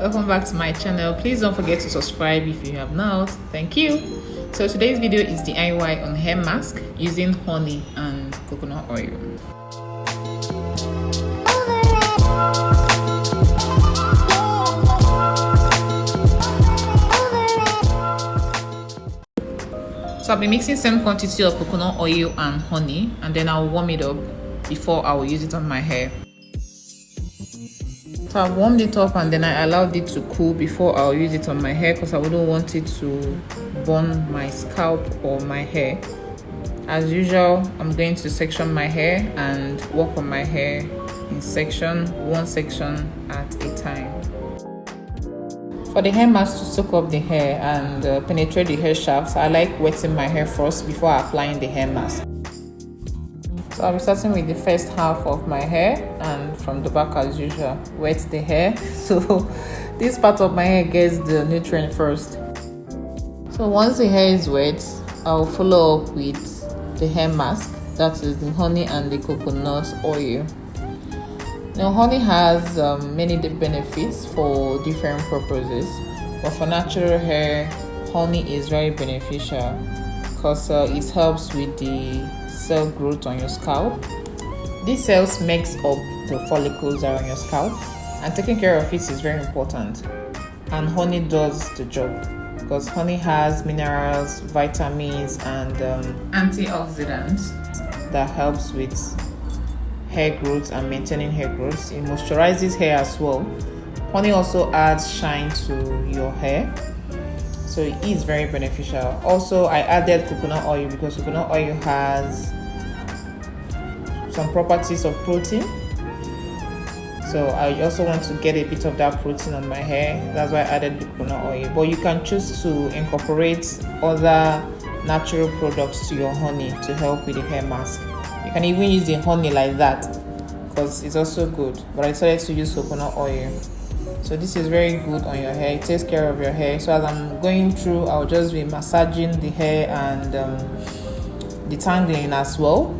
welcome back to my channel. Please don't forget to subscribe if you have not. Thank you. So today's video is DIY on hair mask using honey and coconut oil. So I'll be mixing same quantity of coconut oil and honey, and then I'll warm it up before I will use it on my hair. So I've warmed it up and then I allowed it to cool before I'll use it on my hair because I wouldn't want it to burn my scalp or my hair. As usual, I'm going to section my hair and work on my hair in one section at a time. For the hair mask to soak up the hair and penetrate the hair shafts, I like wetting my hair first before applying the hair mask. So I'll be starting with the first half of my hair, and from the back as usual, wet the hair. So this part of my hair gets the nutrient first. So once the hair is wet, I'll follow up with the hair mask, that is the honey and the coconut oil. Now honey has many benefits for different purposes, but for natural hair, honey is very beneficial because it helps with the cell growth on your scalp. These cells makes up the follicles that are on your scalp, and taking care of it is very important, and honey does the job because honey has minerals, vitamins and antioxidants that helps with hair growth and maintaining hair growth. It moisturizes hair as well. Honey also adds shine to your hair, so it is very beneficial. Also, I added coconut oil because coconut oil has some properties of protein, so I also want to get a bit of that protein on my hair. That's why I added the coconut oil, but you can choose to incorporate other natural products to your honey to help with the hair mask. You can even use the honey like that because it's also good, but I decided to use coconut oil. So this is very good on your hair. It takes care of your hair. So as I'm going through, I'll just be massaging the hair and detangling as well.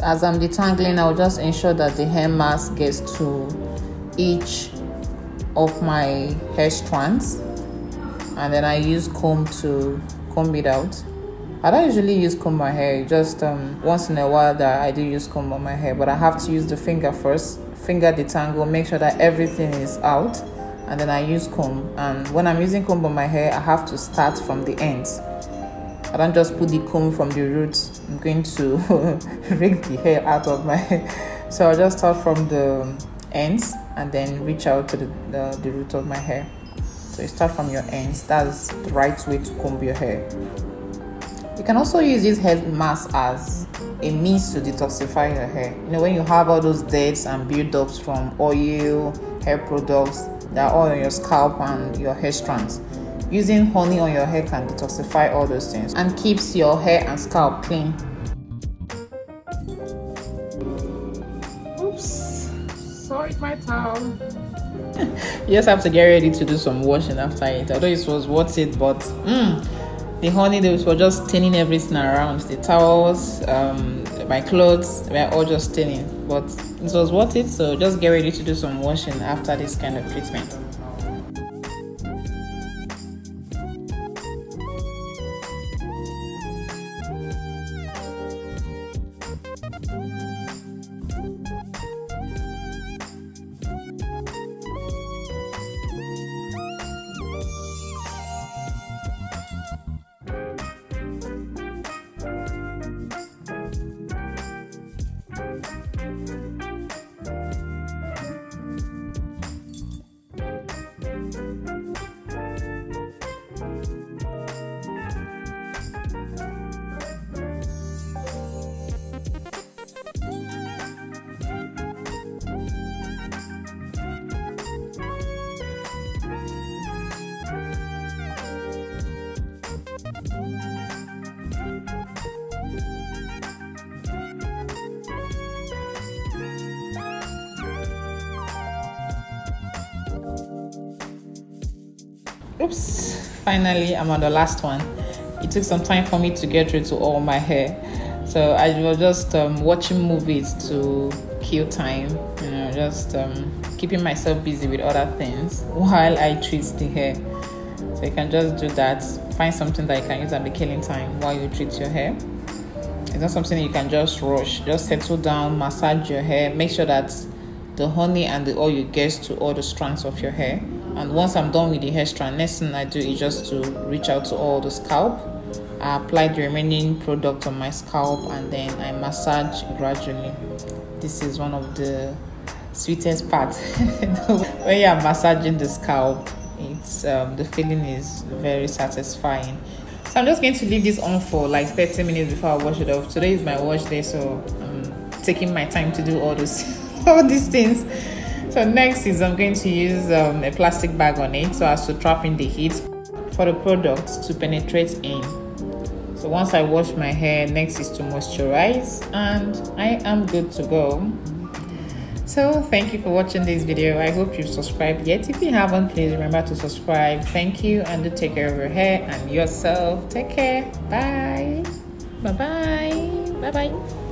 As I'm detangling, I'll just ensure that the hair mask gets to each of my hair strands, and then I use comb to comb it out. I don't usually use comb my hair, just once in a while that I do use comb on my hair, but I have to use the finger first, finger detangle, make sure that everything is out, and then I use comb. And when I'm using comb on my hair, I have to start from the ends. I don't just put the comb from the roots. I'm going to rake the hair out of my hair. So I'll just start from the ends and then reach out to the root of my hair. So you start from your ends. That's the right way to comb your hair. You can also use this hair mask as a means to detoxify your hair. You know, when you have all those deads and build-ups from oil, hair products that are all on your scalp and your hair strands, using honey on your hair can detoxify all those things and keeps your hair and scalp clean. Oops, sorry, my towel. You just have to get ready to do some washing after it. Although it was worth it, but the honey, they were just staining everything around. The towels, my clothes, were all just staining. But it was worth it, so just get ready to do some washing after this kind of treatment. Oops, finally I'm on the last one. It took some time for me to get rid to all my hair, so I was just watching movies to kill time, just keeping myself busy with other things while I treat the hair. So you can just do that. Find something that you can use and be killing time while you treat your hair. It's not something you can just rush. Just settle down, massage your hair, make sure that the honey and the oil gets to all the strands of your hair. And once I'm done with the hair strand, next thing I do is just to reach out to all the scalp. I apply the remaining product on my scalp and then I massage gradually. This is one of the sweetest parts. When you are massaging the scalp, it's the feeling is very satisfying. So I'm just going to leave this on for like 30 minutes before I wash it off. Today is my wash day, so I'm taking my time to do all these things. So next is I'm going to use a plastic bag on it so as to trap in the heat for the product to penetrate in. So once I wash my hair, next is to moisturize and I am good to go. So thank you for watching this video. I hope you've subscribed yet. If you haven't, please remember to subscribe. Thank you, and do take care of your hair and yourself. Take care. Bye. Bye-bye. Bye-bye.